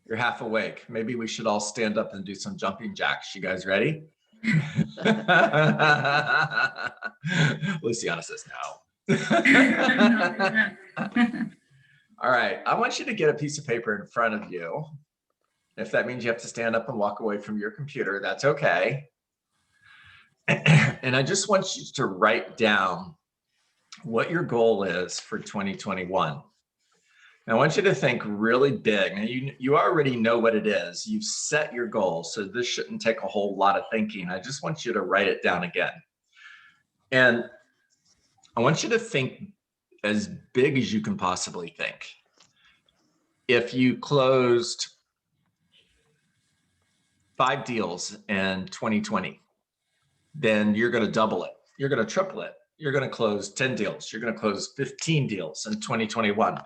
You're half awake. Maybe we should all stand up and do some jumping jacks. You guys ready? Luciana says no. All right, I want you to get a piece of paper in front of you. If that means you have to stand up and walk away from your computer, that's okay. And I just want you to write down what your goal is for 2021. And I want you to think really big. Now, you already know what it is. You've set your goal, so this shouldn't take a whole lot of thinking. I just want you to write it down again. And I want you to think as big as you can possibly think. If you closed 5 deals in 2020, then you're going to double it. You're going to triple it. You're going to close 10 deals. You're going to close 15 deals in 2021.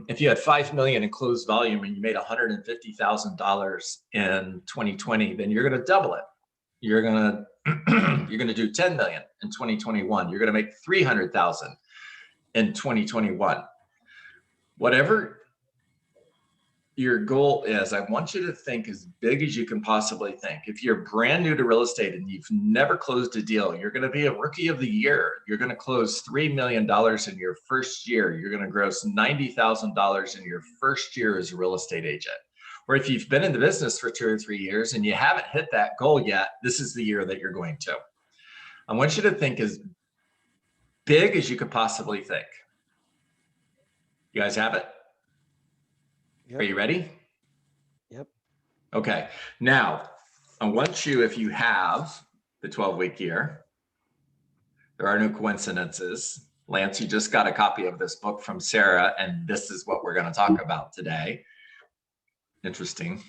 If you had 5 million in closed volume and you made $150,000 in 2020, then you're going to double it. You're going to do 10 million in 2021. You're going to make 300,000 in 2021. Whatever your goal is, I want you to think as big as you can possibly think. If you're brand new to real estate and you've never closed a deal, you're going to be a rookie of the year. You're going to close $3 million in your first year. You're going to gross $90,000 in your first year as a real estate agent. Or if you've been in the business for 2 or 3 years and you haven't hit that goal yet, this is the year that you're going to. I want you to think as big as you could possibly think. You guys have it? Yep. Are you ready? Yep. Okay. Now, I want you, if you have the 12-week year, there are no coincidences. Lance, you just got a copy of this book from Sarah, and this is what we're going to talk about today. Interesting.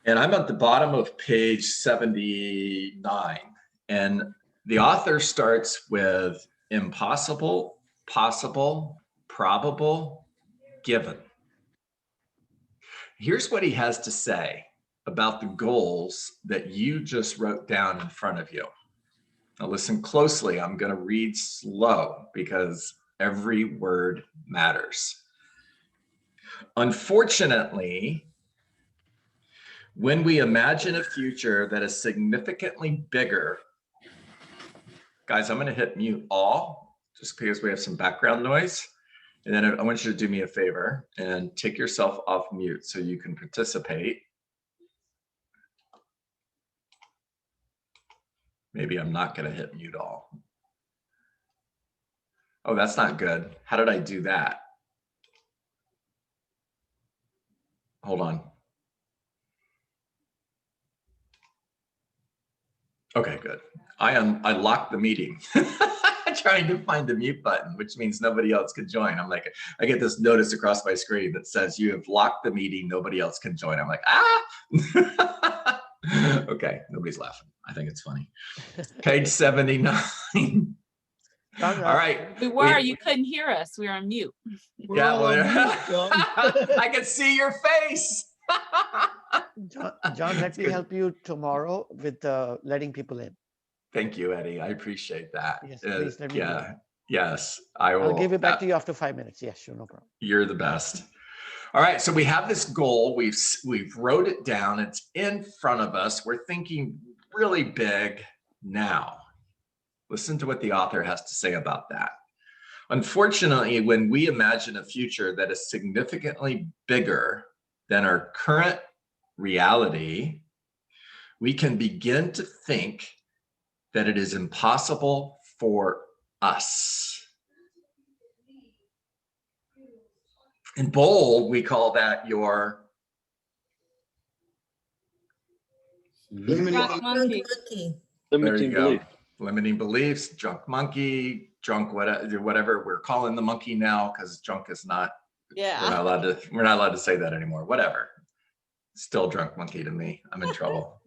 And I'm at the bottom of page 79, and the author starts with impossible, possible, probable, given. Here's what he has to say about the goals that you just wrote down in front of you. Now listen closely. I'm going to read slow because every word matters. Unfortunately, when we imagine a future that is significantly bigger, guys, I'm going to hit mute all just because we have some background noise. And then I want you to do me a favor and take yourself off mute so you can participate. Maybe I'm not going to hit mute all. Oh, that's not good. How did I do that? Hold on. Okay, good. I locked the meeting. Trying to find the mute button, which means nobody else could join. I'm like, I get this notice across my screen that says you have locked the meeting, nobody else can join. I'm like, ah. Okay, nobody's laughing. I think it's funny. Page 79. All right. We were, you couldn't hear us. We were on mute. Yeah, well, I can see your face. John, let me help you tomorrow with letting people in. Thank you, Eddie. I appreciate that. Yes, please let me know. Yes, I will. I'll give it back to you after 5 minutes. Yes, sure, no problem. You're the best. All right, so we have this goal. We've wrote it down. It's in front of us. We're thinking really big now. Listen to what the author has to say about that. Unfortunately, when we imagine a future that is significantly bigger than our current reality, we can begin to think that it is impossible for us. In bold, we call that your Drunk monkey. Limiting belief. Limiting beliefs, drunk monkey, drunk whatever we're calling the monkey now, because drunk is not. Yeah. We're not allowed to say that anymore. Whatever. Still drunk monkey to me. I'm in trouble.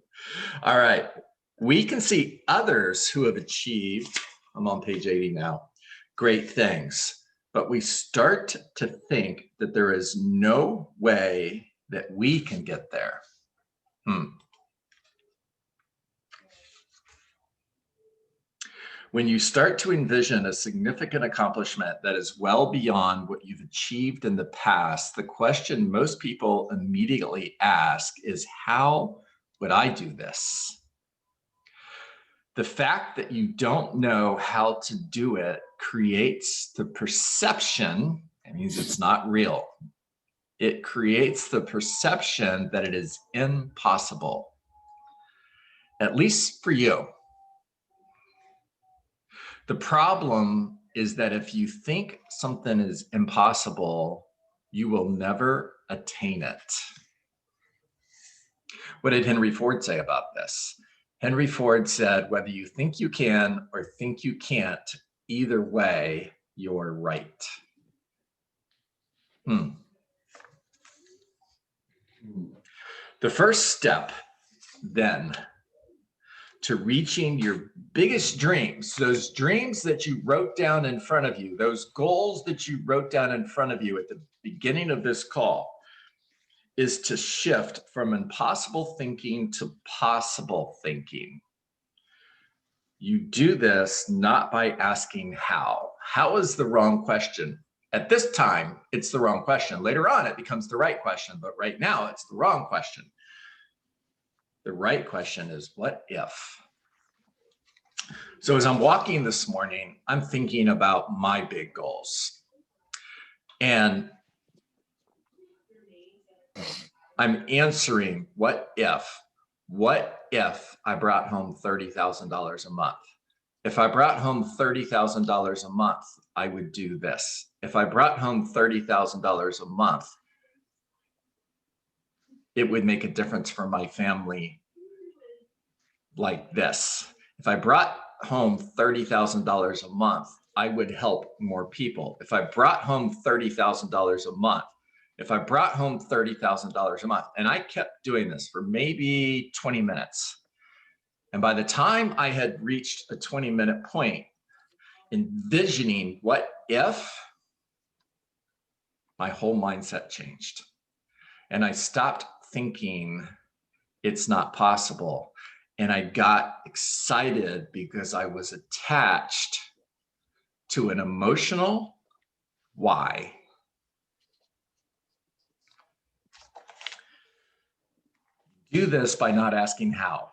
All right. We can see others who have achieved, I'm on page 80 now, great things, but we start to think that there is no way that we can get there. When you start to envision a significant accomplishment that is well beyond what you've achieved in the past, the question most people immediately ask is, how would I do this? The fact that you don't know how to do it creates the perception, that means it's not real. It creates the perception that it is impossible, at least for you. The problem is that if you think something is impossible, you will never attain it. What did Henry Ford say about this? Henry Ford said, whether you think you can or think you can't, either way, you're right. The first step, then, to reaching your biggest dreams, those dreams that you wrote down in front of you, those goals that you wrote down in front of you at the beginning of this call, is to shift from impossible thinking to possible thinking. You do this not by asking how. How is the wrong question. At this time, it's the wrong question. Later on, it becomes the right question, but right now, it's the wrong question. The right question is, what if? So as I'm walking this morning, I'm thinking about my big goals. And I'm answering, what if I brought home $30,000 a month? If I brought home $30,000 a month, I would do this. If I brought home $30,000 a month, it would make a difference for my family like this. If I brought home $30,000 a month, I would help more people. If I brought home $30,000 a month, if I brought home $30,000 a month, and I kept doing this for maybe 20 minutes. And by the time I had reached a 20-minute point, envisioning what if, my whole mindset changed. And I stopped thinking it's not possible. And I got excited because I was attached to an emotional why. Do this by not asking how,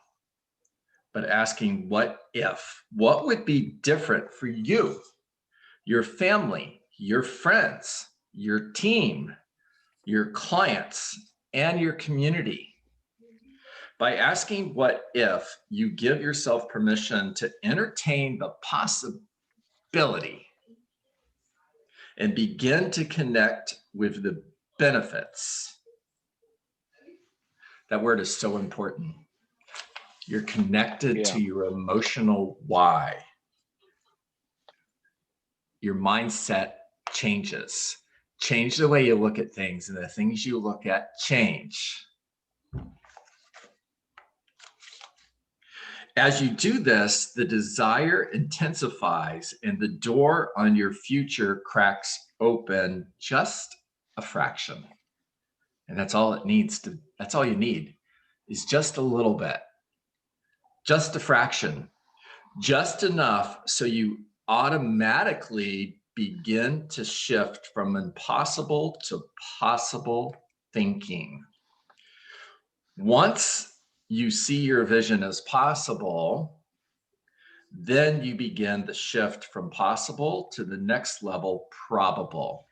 but asking what if. What would be different for you, your family, your friends, your team, your clients, and your community? By asking what if, you give yourself permission to entertain the possibility and begin to connect with the benefits. That word is so important. You're connected to your emotional why. Your mindset changes. Change the way you look at things, and the things you look at change. As you do this, the desire intensifies and the door on your future cracks open just a fraction. And that's all it needs to, that's all you need, is just a little bit, just a fraction, just enough so you automatically begin to shift from impossible to possible thinking. Once you see your vision as possible, then you begin the shift from possible to the next level, probable.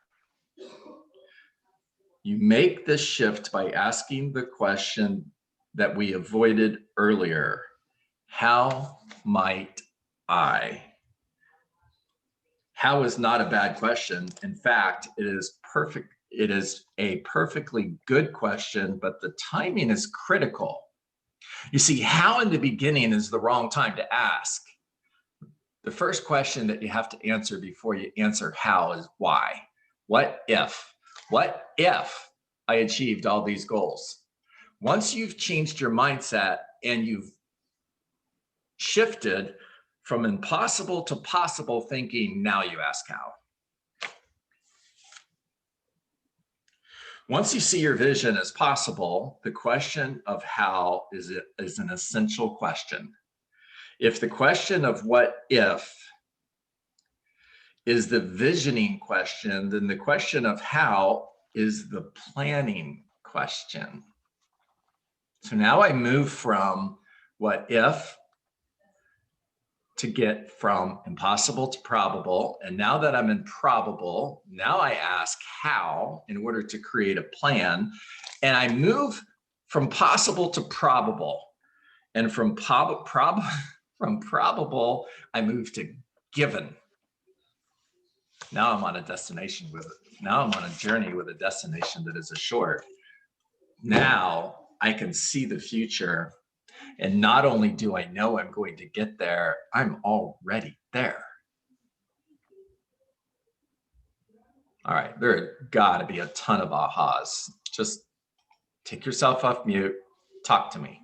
You make this shift by asking the question that we avoided earlier. How might I? How is not a bad question. In fact, it is perfect. It is a perfectly good question, but the timing is critical. You see, how in the beginning is the wrong time to ask. The first question that you have to answer before you answer how is why. What if? What if I achieved all these goals? Once you've changed your mindset and you've shifted from impossible to possible thinking, now you ask how. Once you see your vision as possible, the question of how is an essential question. If the question of what if is the visioning question, then the question of how is the planning question. So now I move from what if to get from impossible to probable. And now that I'm in probable, now I ask how in order to create a plan. And I move from possible to probable. And from probable, I move to given. Now I'm on a destination with it. Now I'm on a journey with a destination that is assured. Now I can see the future. And not only do I know I'm going to get there, I'm already there. All right, there gotta be a ton of ahas. Just take yourself off mute, talk to me.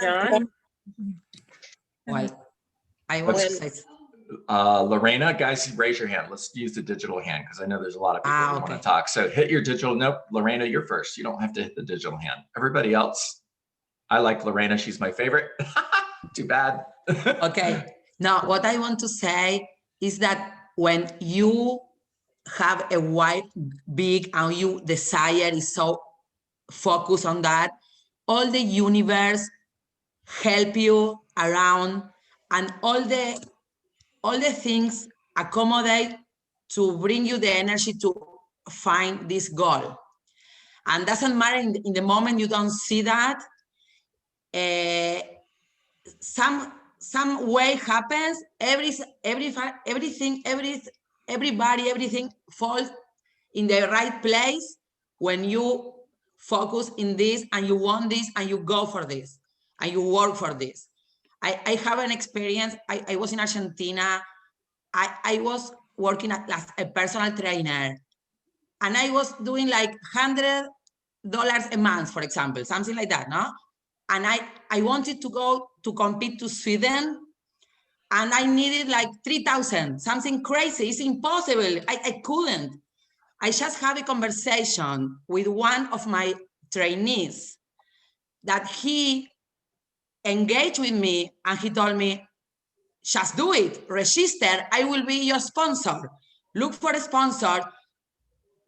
John? Well, I want to say, Lorena, guys, raise your hand. Let's use the digital hand because I know there's a lot of people who want to okay. talk. So hit your digital. Nope, Lorena, you're first. You don't have to hit the digital hand. Everybody else, I like Lorena. She's my favorite. Too bad. Okay. Now, what I want to say is that when you have a wide, big, and you desire is so focused on that, all the universe help you around, and all the things accommodate to bring you the energy to find this goal. And doesn't matter in the moment you don't see that, some way happens, everything falls in the right place when you focus in this and you want this and you go for this and you work for this. I have an experience. I was in Argentina. I was working as a personal trainer, and I was doing like $100 a month, for example, something like that, no? And I wanted to go to compete to Sweden, and I needed like 3,000, something crazy. It's impossible. I couldn't. I just had a conversation with one of my trainees that he engaged with me, and he told me, just do it, register, I will be your sponsor. Look for a sponsor.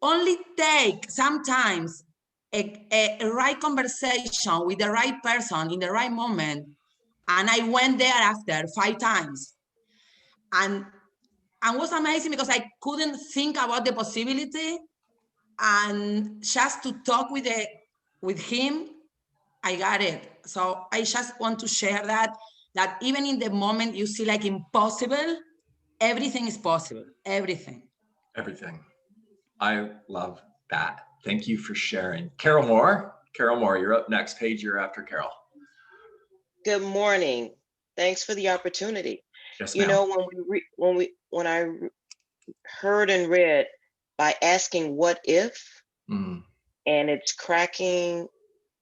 Only take sometimes a right conversation with the right person in the right moment. And I went there after 5 times. And was amazing because I couldn't think about the possibility. And just to talk with him, I got it. So I just want to share that even in the moment you see like impossible, everything is possible, everything. Everything. I love that. Thank you for sharing. Carol Moore, you're up next. Paige, you're after Carol. Good morning. Thanks for the opportunity. Yes, You ma'am. know, when I heard and read by asking what if, and it's cracking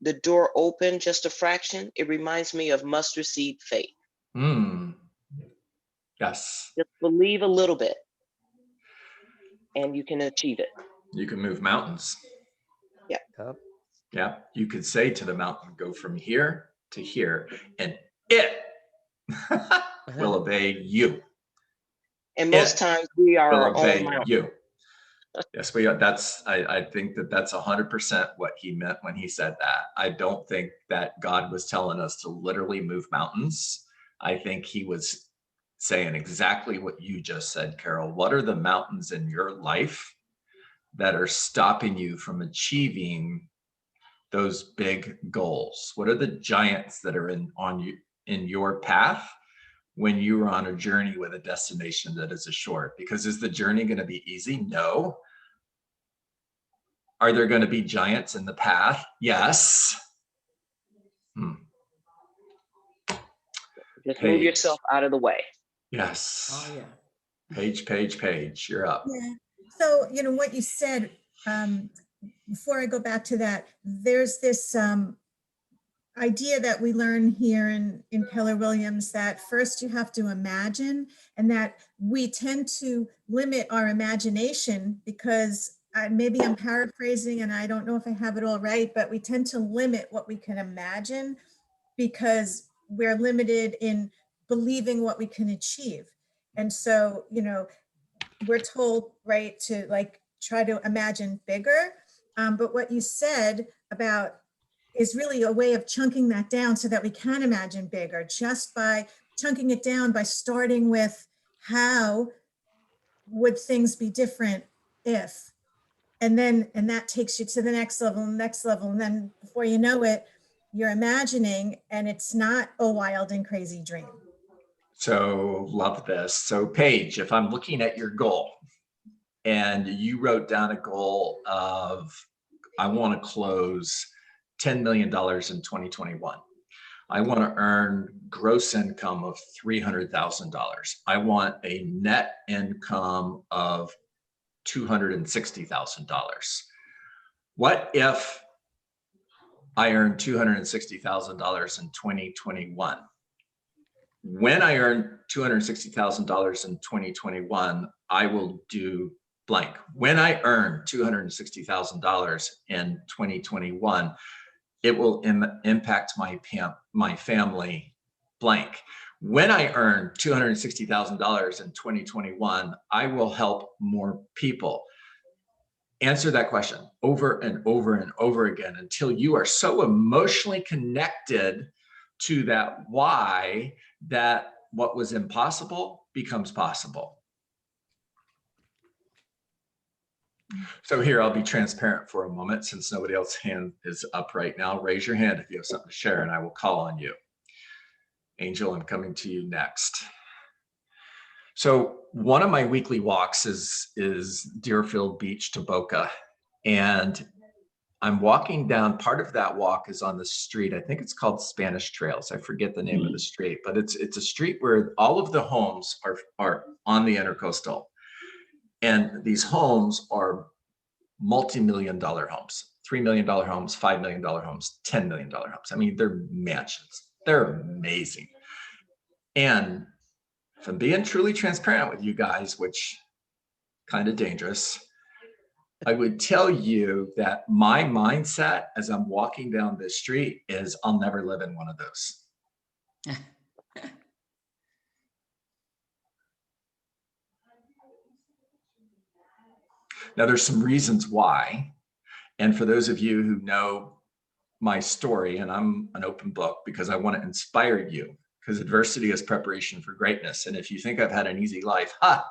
the door open just a fraction, it reminds me of mustard seed faith. Yes. Just believe a little bit and you can achieve it. You can move mountains. Yeah. Yep. Yeah. You could say to the mountain, go from here to here, and it will obey you. And most times we are our own mountain. You. Yes, we are. I think that's 100% what he meant when he said that. I don't think that God was telling us to literally move mountains. I think he was saying exactly what you just said, Carol. What are the mountains in your life that are stopping you from achieving those big goals? What are the giants that are in your path when you are on a journey with a destination that is assured? Because is the journey going to be easy? No. Are there going to be giants in the path? Yes. Just move yourself out of the way. Yes. Oh, yeah. Paige, you're up. Yeah. So, you know, what you said, before I go back to that, there's this idea that we learn here in Keller Williams that first you have to imagine, and that we tend to limit our imagination because maybe I'm paraphrasing and I don't know if I have it all right, but we tend to limit what we can imagine because we're limited in believing what we can achieve. And so, we're told, right, to like try to imagine bigger. But what you said about is really a way of chunking that down so that we can imagine bigger, just by chunking it down by starting with how would things be different if, and that takes you to the next level, and then before you know it, you're imagining, and it's not a wild and crazy dream. So love this. So Paige, if I'm looking at your goal and you wrote down a goal of, I want to close $10 million in 2021. I want to earn gross income of $300,000. I want a net income of $260,000. What if I earn $260,000 in 2021? When I earn $260,000 in 2021, I will do blank. When I earn $260,000 in 2021, it will impact my family blank. When I earn $260,000 in 2021, I will help more people. Answer that question over and over and over again until you are so emotionally connected to that why that what was impossible becomes possible. So here, I'll be transparent for a moment since nobody else's hand is up right now. Raise your hand if you have something to share and I will call on you. Angel, I'm coming to you next. So one of my weekly walks is Deerfield Beach to Boca. And I'm walking down, part of that walk is on the street. I think it's called Spanish Trails. I forget the name of the street, but it's a street where all of the homes are on the intercoastal. And these homes are multi-million-dollar homes, $3 million homes, $5 million homes, $10 million homes. I mean, they're mansions. They're amazing. And if I'm being truly transparent with you guys, which kind of dangerous, I would tell you that my mindset as I'm walking down this street is I'll never live in one of those. Now, there's some reasons why. And for those of you who know my story, and I'm an open book because I want to inspire you, because adversity is preparation for greatness. And if you think I've had an easy life, ha!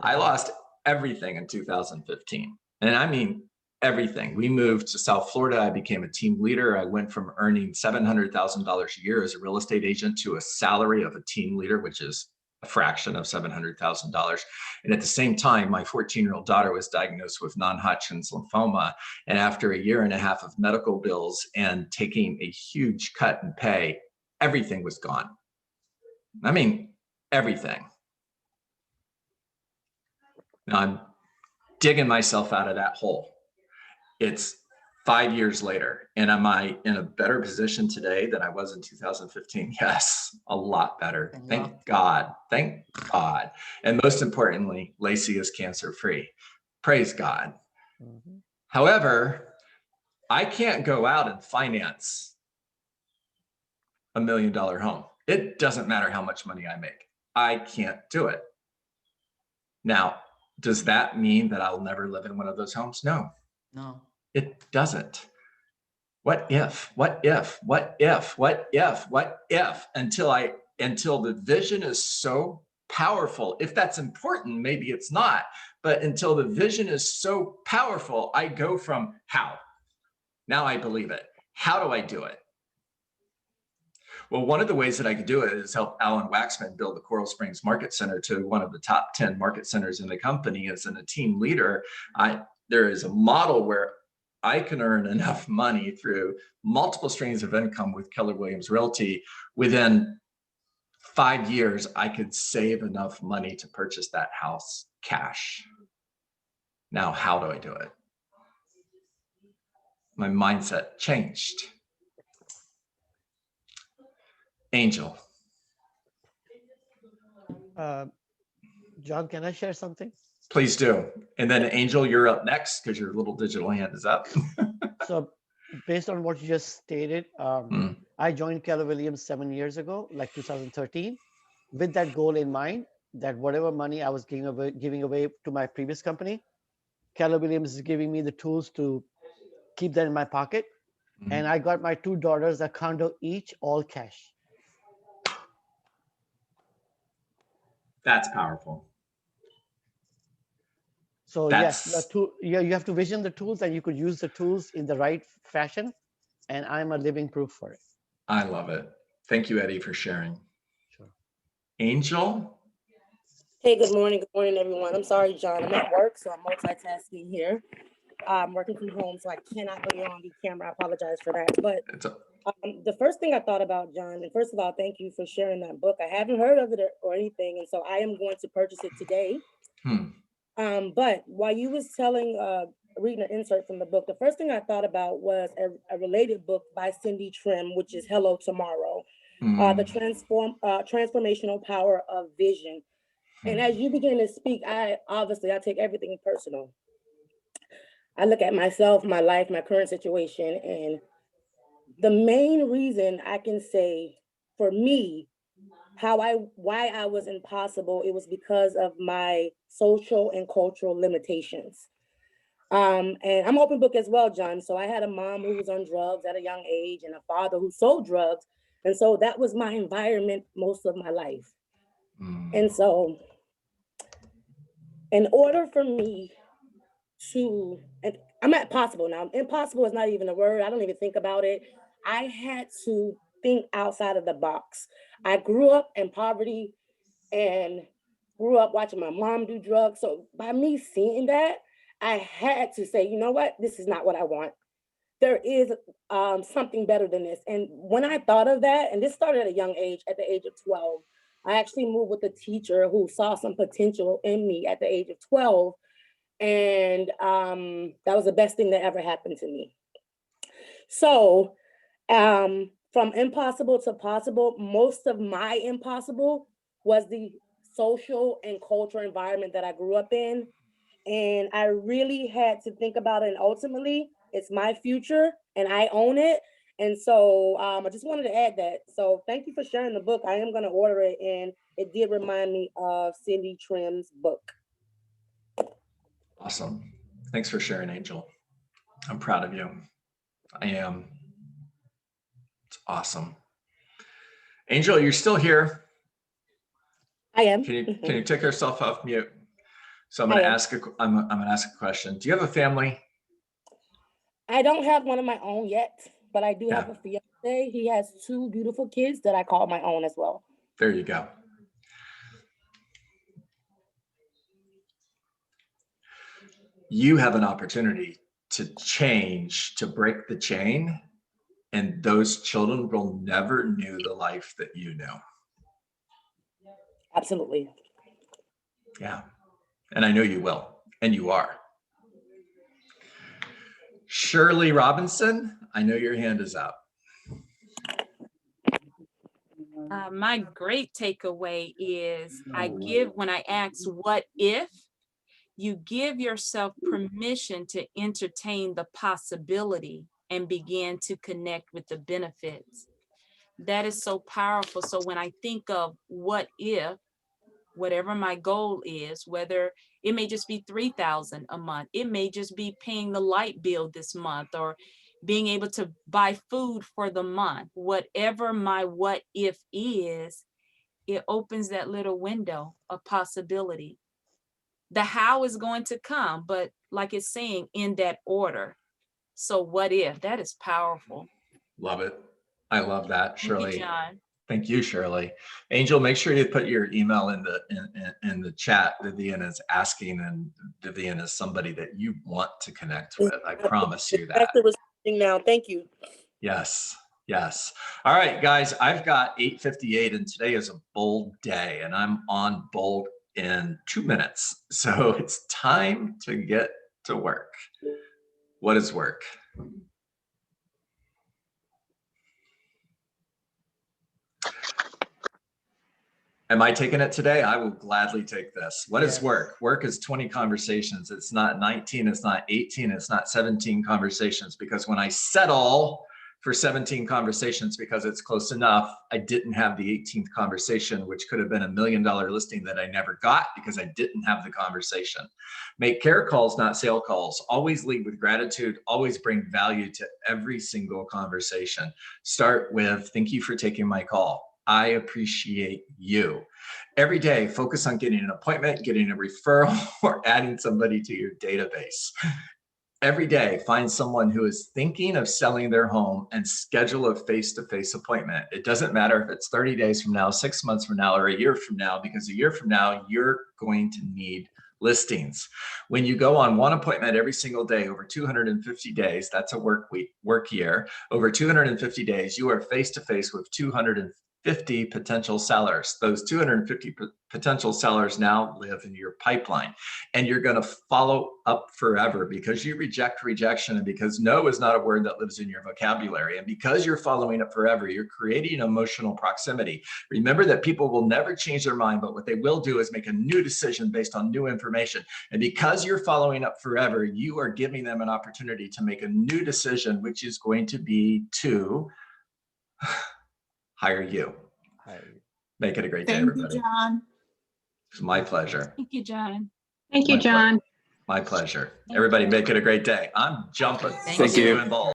I lost everything in 2015. And I mean, everything. We moved to South Florida. I became a team leader. I went from earning $700,000 a year as a real estate agent to a salary of a team leader, which is a fraction of $700,000. And at the same time, my 14-year-old daughter was diagnosed with non-Hodgkin's lymphoma. And after a year and a half of medical bills and taking a huge cut in pay, everything was gone. I mean, everything. Now I'm digging myself out of that hole. It's 5 years later. And am I in a better position today than I was in 2015? Yes, a lot better. Thank God. Thank God. And most importantly, Lacey is cancer-free. Praise God. Mm-hmm. However, I can't go out and finance $1 million home. It doesn't matter how much money I make. I can't do it. Now, does that mean that I'll never live in one of those homes? No. No. It doesn't. What if, until the vision is so powerful. If that's important, maybe it's not, but until the vision is so powerful, I go from how. Now I believe it. How do I do it? Well, one of the ways that I could do it is help Alan Waxman build the Coral Springs Market Center to one of the top 10 market centers in the company. As a team leader, there is a model where I can earn enough money through multiple streams of income with Keller Williams Realty. Within 5 years, I could save enough money to purchase that house cash. Now, how do I do it? My mindset changed. Angel. John, can I share something? Please do. And then Angel, you're up next because your little digital hand is up. So based on what you just stated, I joined Keller Williams 7 years ago, like 2013, with that goal in mind, that whatever money I was giving away to my previous company, Keller Williams is giving me the tools to keep that in my pocket. And I got my 2 daughters a condo each, all cash. That's powerful. So yes, the tool, you have to vision the tools and you could use the tools in the right fashion. And I'm a living proof for it. I love it. Thank you, Eddie, for sharing. Sure. Angel? Hey, good morning, everyone. I'm sorry, John, I'm at work, so I'm multitasking here. I'm working from home, so I cannot go on the camera. I apologize for that. But the first thing I thought about, John, and first of all, thank you for sharing that book. I haven't heard of it or anything, and so I am going to purchase it today. But while you was reading an insert from the book, the first thing I thought about was a related book by Cindy Trim, which is Hello Tomorrow, the transformational power of vision. And as you begin to speak, I take everything personal. I look at myself, my life, my current situation, and the main reason I can say for me, why I was impossible, it was because of my social and cultural limitations. And I'm open book as well, John. So I had a mom who was on drugs at a young age and a father who sold drugs. And so that was my environment most of my life. And so in order for me to, and I'm at possible now. Impossible is not even a word. I don't even think about it. I had to think outside of the box. I grew up in poverty and grew up watching my mom do drugs. So by me seeing that, I had to say, you know what? This is not what I want. There is something better than this. And when I thought of that, and this started at a young age, at the age of 12, I actually moved with a teacher who saw some potential in me at the age of 12. And that was the best thing that ever happened to me. So from impossible to possible, most of my impossible was the social and cultural environment that I grew up in. And I really had to think about it. And ultimately, it's my future and I own it. And so I just wanted to add that. So thank you for sharing the book. I am going to order it. And it did remind me of Cindy Trim's book. Awesome. Thanks for sharing, Angel. I'm proud of you. I am. It's awesome. Angel, you're still here. I am. Can you take yourself off mute? So I'm going to ask a question. Do you have a family? I don't have one of my own yet, but I do have a fiance. He has 2 beautiful kids that I call my own as well. There you go. You have an opportunity to change, to break the chain, and those children will never knew the life that you knew. Absolutely. Yeah. And I know you will, and you are. Shirley Robinson, I know your hand is up. My great takeaway is when I ask what if, you give yourself permission to entertain the possibility and begin to connect with the benefits. That is so powerful. So when I think of what if, whatever my goal is, whether it may just be $3,000 a month, it may just be paying the light bill this month, or being able to buy food for the month, whatever my what if is, it opens that little window of possibility. The how is going to come, but like it's saying, in that order. So what if? That is powerful. Love it. I love that, Shirley. Thank you, John. Thank you, Shirley. Angel, make sure you put your email in the chat. Vivian is asking, and Vivian is somebody that you want to connect with. I promise you that. Now, thank you. Yes, yes. All right, guys, I've got 8:58, and today is a bold day, and I'm on bold in 2 minutes. So it's time to get to work. What is work? Am I taking it today? I will gladly take this. What is Yes. work? Work is 20 conversations. It's not 19, it's not 18, it's not 17 conversations. Because when I settle for 17 conversations because it's close enough, I didn't have the 18th conversation, which could have been $1 million listing that I never got because I didn't have the conversation. Make care calls, not sale calls. Always lead with gratitude. Always bring value to every single conversation. Start with, thank you for taking my call. I appreciate you. Every day, focus on getting an appointment, getting a referral, or adding somebody to your database. Every day, find someone who is thinking of selling their home and schedule a face-to-face appointment. It doesn't matter if it's 30 days from now, 6 months from now, or a year from now, because a year from now, you're going to need listings. When you go on one appointment every single day over 250 days, that's a work year, over 250 days, you are face-to-face with 250 potential sellers. Those 250 potential sellers now live in your pipeline, and you're going to follow up forever because you reject rejection, and because no is not a word that lives in your vocabulary. And because you're following up forever, you're creating emotional proximity. Remember that people will never change their mind, but what they will do is make a new decision based on new information. And because you're following up forever, you are giving them an opportunity to make a new decision, which is going to be to hire you. Make it a great day, everybody. You, John. It's my pleasure. Thank you, John. Thank you, John. My pleasure. Everybody make it a great day. I'm jumping. Thank See you. you involved.